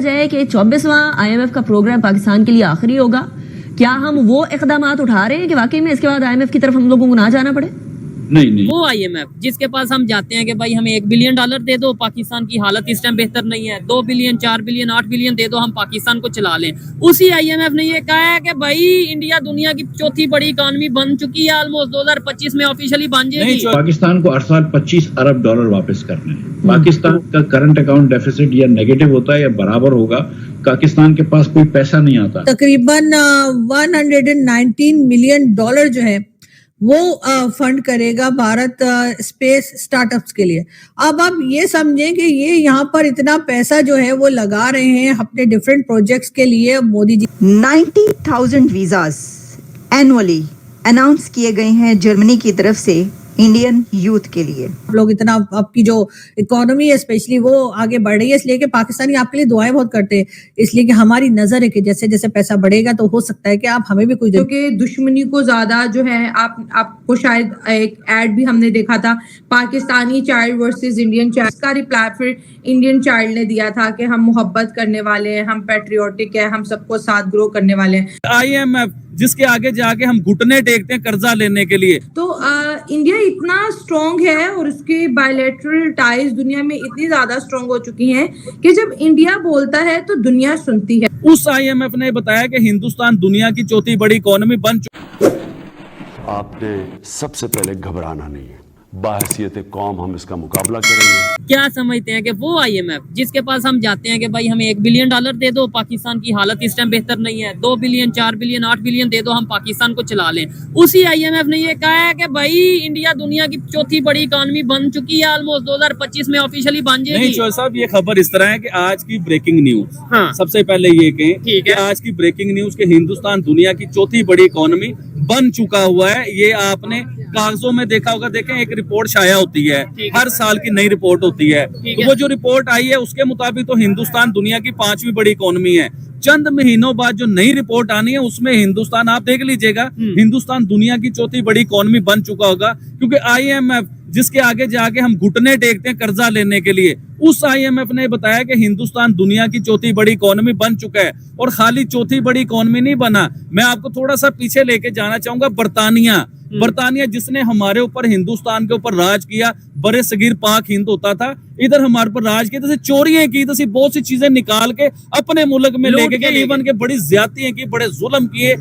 है कि 24वां IMF का प्रोग्राम पाकिस्तान के लिए आखिरी होगा। क्या हम वो इक़दामात उठा रहे हैं कि वाकई में इसके बाद IMF की तरफ हम लोगों को ना जाना पड़े? नहीं वो IMF जिसके पास हम जाते हैं कि भाई हमें $1 बिलियन दे दो, पाकिस्तान की हालत इस टाइम बेहतर नहीं है, 2 बिलियन 4 बिलियन 8 बिलियन दे दो, हम पाकिस्तान को चला लें। उसी IMF ने ये कहा है कि भाई इंडिया दुनिया की चौथी बड़ी इकॉनमी बन चुकी है, ऑलमोस्ट 2025 में ऑफिशियली बन जाएगी। पाकिस्तान को हर साल $25 अरब वापस करने हैं। पाकिस्तान का करंट अकाउंट डेफिसिट या नेगेटिव होता है या बराबर होगा। पाकिस्तान के पास कोई पैसा नहीं आता। तकरीबन $119 मिलियन जो है वो फंड करेगा भारत स्पेस स्टार्टअप्स के लिए। अब आप ये समझें कि ये यहाँ पर इतना पैसा जो है वो लगा रहे हैं अपने डिफरेंट प्रोजेक्ट्स के लिए। Modi ji 90,000 visas annually announce किए गए हैं जर्मनी की तरफ से इंडियन यूथ के लिए। लोग इतना आपकी जो इकोनॉमी है स्पेशली वो आगे बढ़ रही है, इसलिए कि पाकिस्तानी आपके लिए दुआएं बहुत करते हैं, इसलिए कि हमारी नजर है कि जैसे जैसे पैसा बढ़ेगा तो हो सकता है कि आप हमें भी कुछ क्योंकि दुश्मनी को ज्यादा जो है आपको शायद एक एड भी हमने देखा था Pakistani child versus Indian child का रिप्लाई फिर इंडियन चाइल्ड ने दिया था कि हम मोहब्बत करने वाले हैं, हम पैट्रियोटिक है, हम सबको साथ ग्रो करने वाले हैं। IMF जिसके आगे जाके हम घुटने टेकते हैं कर्जा लेने के लिए। तो इंडिया इतना स्ट्रॉन्ग है और उसके बायलैटरल टाइज दुनिया में इतनी ज्यादा स्ट्रॉन्ग हो चुकी हैं कि जब इंडिया बोलता है तो दुनिया सुनती है। उस IMF ने बताया कि हिंदुस्तान दुनिया की चौथी बड़ी इकोनॉमी बन चुका। आपने सबसे पहले घबराना नहीं है, बाहसियत कौम हम इसका मुकाबला करेंगे। क्या समझते हैं कि वो IMF जिसके पास हम जाते हैं कि भाई हमें $1 बिलियन दे दो, पाकिस्तान की हालत इस टाइम बेहतर नहीं है, 2 बिलियन 4 बिलियन 8 बिलियन दे दो, हम पाकिस्तान को चला लें। उसी IMF ने ये कहा है कि भाई इंडिया दुनिया की चौथी बड़ी इकॉनमी बन चुकी है, ऑलमोस्ट 2025 में ऑफिशियली बन जाएगी। नहीं चौधरी साहब, ये खबर इस तरह है कि आज की ब्रेकिंग न्यूज। हाँ। सबसे पहले ये कहें कि आज की ब्रेकिंग न्यूज के हिंदुस्तान दुनिया की चौथी बड़ी इकोनॉमी बन चुका हुआ है। ये आपने कागजों में देखा होगा। देखें, एक रिपोर्ट शाया होती है, हर साल की नई रिपोर्ट होती है। तो वो जो रिपोर्ट आई है उसके मुताबिक तो हिंदुस्तान दुनिया की 5वीं बड़ी इकोनॉमी है। चंद महीनों बाद जो नई रिपोर्ट आनी है उसमें हिंदुस्तान, आप देख लीजिएगा, हिंदुस्तान दुनिया की चौथी बड़ी इकोनॉमी बन चुका होगा। क्योंकि IMF जिसके आगे जाके हम घुटने टेकते हैं कर्जा लेने के लिए, उस IMF ने बताया कि हिंदुस्तान दुनिया की चौथी बड़ी इकोनॉमी बन चुका है। और खाली चौथी बड़ी इकोनॉमी नहीं बना, मैं आपको थोड़ा सा पीछे लेके जाना चाहूंगा। बरतानिया जिसने हमारे ऊपर, हिंदुस्तान के ऊपर राज किया, बड़े सगीर पाक हिंद होता था, इधर हमारे पर राज किया, चोरियां की, बहुत सी चीजें निकाल के अपने मुल्क में लेके गए, इवन के बड़ी ज्यादतियां की, बड़े जुल्म किए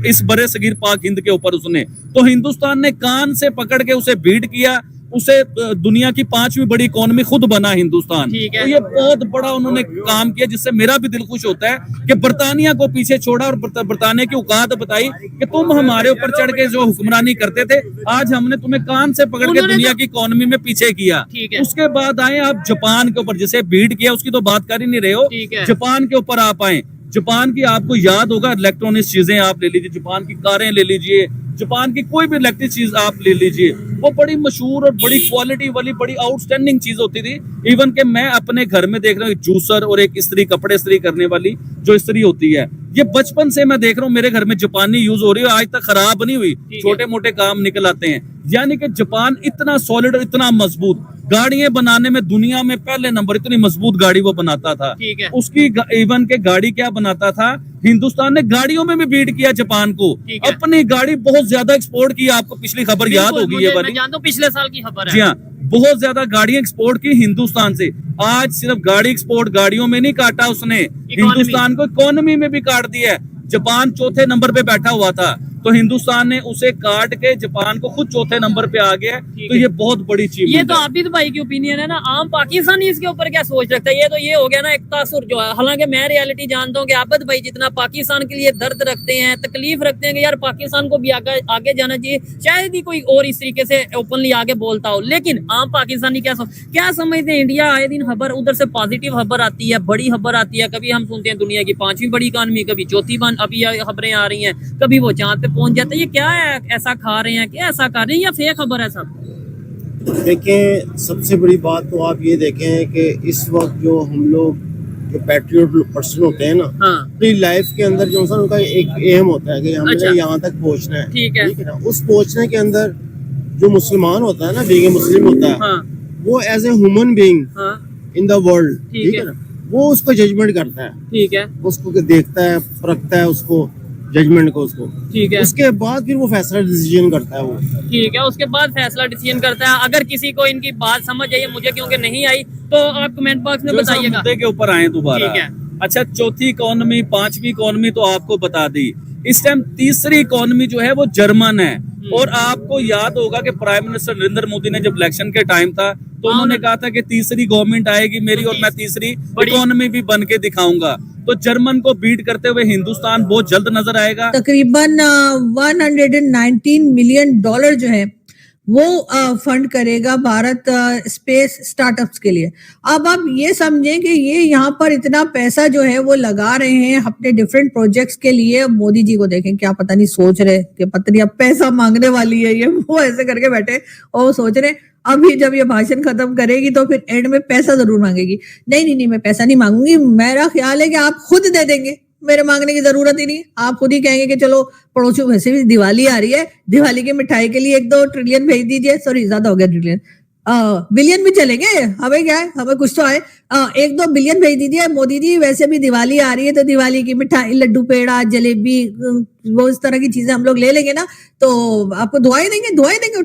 इस बड़े सगीर पाक हिंद के ऊपर उसने। तो हिंदुस्तान ने कान से पकड़ के उसे बीट किया, उसे दुनिया की 5वीं बड़ी इकोनॉमी खुद बना हिंदुस्तान। तो ये बहुत बड़ा उन्होंने काम किया, जिससे मेरा भी दिल खुश होता है कि बरतानिया को पीछे छोड़ा और बरतानिया की औकात बताई कि तुम हमारे ऊपर चढ़ के जो हुक्मरानी करते थे, आज हमने तुम्हें कान से पकड़ के दुनिया की इकोनॉमी में पीछे किया। उसके बाद आए आप जापान के ऊपर, जिसे बीट किया उसकी तो बात कर ही नहीं रहे हो। जापान के ऊपर आप आए। जापान की आपको याद होगा, इलेक्ट्रॉनिक चीजें आप ले लीजिए, जापान की कारें ले लीजिए, जापान की कोई भी इलेक्ट्रिक चीज आप ले लीजिए, वो बड़ी मशहूर और बड़ी क्वालिटी वाली, बड़ी आउटस्टैंडिंग चीज होती थी। इवन के मैं अपने घर में देख रहा हूँ जूसर और एक इस्त्री, कपड़े इस्त्री करने वाली जो इस्त्री होती है, ये बचपन से मैं देख रहा हूँ मेरे घर में जापानी यूज हो रही है, आज तक खराब नहीं हुई, छोटे मोटे काम निकल आते हैं। यानी कि जापान इतना सॉलिड और इतना मजबूत, गाड़ियां बनाने में दुनिया में पहले नंबर, इतनी मजबूत गाड़ी वो बनाता था। उसकी इवन के गाड़ी क्या बनाता था, हिंदुस्तान ने गाड़ियों में भी बीट किया जापान को, अपनी गाड़ी बहुत ज्यादा एक्सपोर्ट की। आपको पिछली खबर याद होगी ये वाली, पिछले साल की खबर है। जी हाँ, बहुत ज्यादा गाड़ियां एक्सपोर्ट की हिंदुस्तान से। आज सिर्फ गाड़ी एक्सपोर्ट, गाड़ियों में नहीं काटा उसने, हिंदुस्तान को इकोनॉमी में भी काट दिया। जापान चौथे नंबर पे बैठा हुआ था, तो हिंदुस्तान ने उसे काट के जापान को खुद चौथे नंबर पे आ गया। तो ये बहुत बड़ी चीज। ये तो आबिद भाई की ओपिनियन है ना, आम पाकिस्तानी इसके ऊपर क्या सोच रखता है? ये तो ये हो गया ना एक तासुर जो है। हालांकि मैं रियलिटी जानता हूँ कि आबिद भाई जितना पाकिस्तान के लिए दर्द रखते हैं, तकलीफ रखते हैं कि यार पाकिस्तान को भी आगे जाना चाहिए, शायद ही कोई और इस तरीके से ओपनली आगे बोलता हो। लेकिन आम पाकिस्तानी क्या समझते हैं? इंडिया आए दिन खबर, उधर से पॉजिटिव खबर आती है, बड़ी खबर आती है। कभी हम सुनते हैं दुनिया की 5वीं बड़ी इकॉनमी, कभी चौथी अभी खबरें आ रही हैं, कभी वो चांद पे पहुंच जाते हैं। ये क्या है, ऐसा खा रहे हैं, क्या ऐसा कर रहे हैं, या फेक खबर है सब? देखें, सबसे बड़ी बात तो आप ये देखें कि इस वक्त जो हम लोग जो पैट्रियट पर्सन होते हैं ना, अपनी लाइफ के अंदर जो उनका एक एम होता है कि हमने यहाँ तक पहुँचना है, ठीक है ना। उस पहुँचने के अंदर जो मुसलमान होता है ना, बीइंग मुस्लिम होता है, वो as a human being in the world, ठीक है ना, वो उसको जजमेंट करता है, ठीक है, उसको देखता है, परखता है उसको, जजमेंट को उसको, ठीक है, उसके बाद फिर वो फैसला डिसीजन करता है वो। ठीक है। उसके बाद फैसला डिसीजन करता है। अगर किसी को इनकी बात समझ आई, मुझे क्योंकि नहीं आई, तो आप कमेंट बॉक्स में जो सब बताइएगा। मुद्दे के ऊपर आए दोबारा। ठीक है। अच्छा, चौथी इकोनॉमी, पांचवी इकोनॉमी तो आपको बता दी। इस टाइम तीसरी इकोनॉमी जो है वो जर्मन है। और आपको याद होगा कि प्राइम मिनिस्टर नरेंद्र मोदी ने जब इलेक्शन के टाइम था तो उन्होंने कहा था कि तीसरी गवर्नमेंट आएगी मेरी और मैं तीसरी इकोनॉमी भी बन के दिखाऊंगा। तो जर्मन को बीट करते हुए हिंदुस्तान बहुत जल्द नजर आएगा। तकरीबन 119 मिलियन डॉलर जो है वो फंड करेगा भारत स्पेस स्टार्टअप्स के लिए। अब आप ये समझें कि ये यहाँ पर इतना पैसा जो है वो लगा रहे हैं अपने डिफरेंट प्रोजेक्ट्स के लिए। मोदी जी को देखें, क्या पता नहीं सोच रहे कि पता नहीं अब पैसा मांगने वाली है ये, वो ऐसे करके बैठे और सोच रहे अभी जब ये भाषण खत्म करेगी तो फिर एंड में पैसा जरूर मांगेगी। नहीं, मैं पैसा नहीं मांगूंगी, मेरा ख्याल है कि आप खुद दे देंगे, मेरे मांगने की जरूरत ही नहीं। आप खुद ही कहेंगे कि चलो पड़ोसियों, वैसे भी दिवाली आ रही है, दिवाली की मिठाई के लिए 1-2 ट्रिलियन भेज दीजिए। सॉरी, ज्यादा हो गया ट्रिलियन, बिलियन भी चलेंगे, हमें क्या है, हमें कुछ तो आए। 1-2 बिलियन भेज दीजिए मोदी जी। वैसे भी दिवाली आ रही है तो दिवाली की मिठाई, लड्डू, पेड़ा, जलेबी, वो इस तरह की चीजें हम लोग ले लेंगे ना, तो आपको दुआएं देंगे,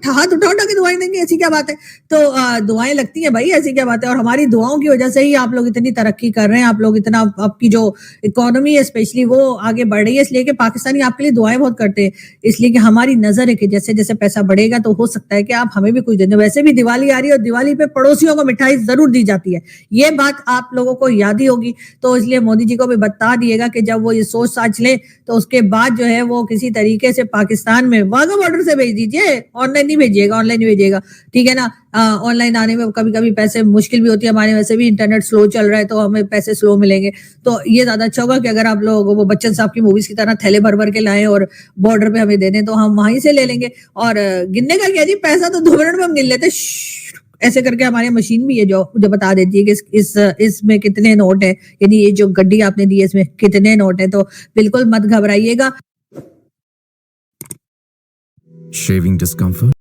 हाथ उठा के दुआएं देंगे। ऐसी क्या बात है? तो दुआएं लगती हैं भाई, ऐसी क्या बात है। और हमारी दुआओं की वजह से ही आप लोग इतनी तरक्की कर रहे हैं, आप लोग इतना, आपकी जो इकोनॉमी है स्पेशली वो आगे बढ़ रही है। इसलिए कि पाकिस्तानी आपके लिए दुआएं बहुत करते हैं, इसलिए कि हमारी नजर है कि जैसे जैसे पैसा बढ़ेगा तो हो सकता है कि आप हमें भी कुछ दें। वैसे भी दिवाली आ रही है और दिवाली पे पड़ोसियों को मिठाई जरूर दी जाती है, ये बात आप लोगों को याद ही होगी। तो इसलिए मोदी जी को भी बता दिएगा कि जब वो ये सोच साच ले तो उसके बाद जो है वो किसी तरीके से पाकिस्तान में वाघा बॉर्डर से भेज दीजिए, ऑनलाइन नहीं भेजिएगा, ठीक है ना। ऑनलाइन आने में कभी कभी पैसे मुश्किल भी होती है, हमारे वैसे भी इंटरनेट स्लो चल रहा है तो हमें पैसे स्लो मिलेंगे। तो ये ज्यादा अच्छा होगा कि अगर आप लोग वो बच्चन साहब की मूवीज की तरह थैले भर भर के लाएं और बॉर्डर पे हमें दे दें तो हम वहीं से ले लेंगे। और गिनने का क्या जी, पैसा तो 2 मिनट में हम गिन लेते, ऐसे करके हमारी मशीन भी है जो बता देती है कि इसमें कितने नोट है, यानी ये जो गड्डी आपने दी है इसमें कितने नोट है। तो बिल्कुल मत घबराइएगा। Shaving discomfort?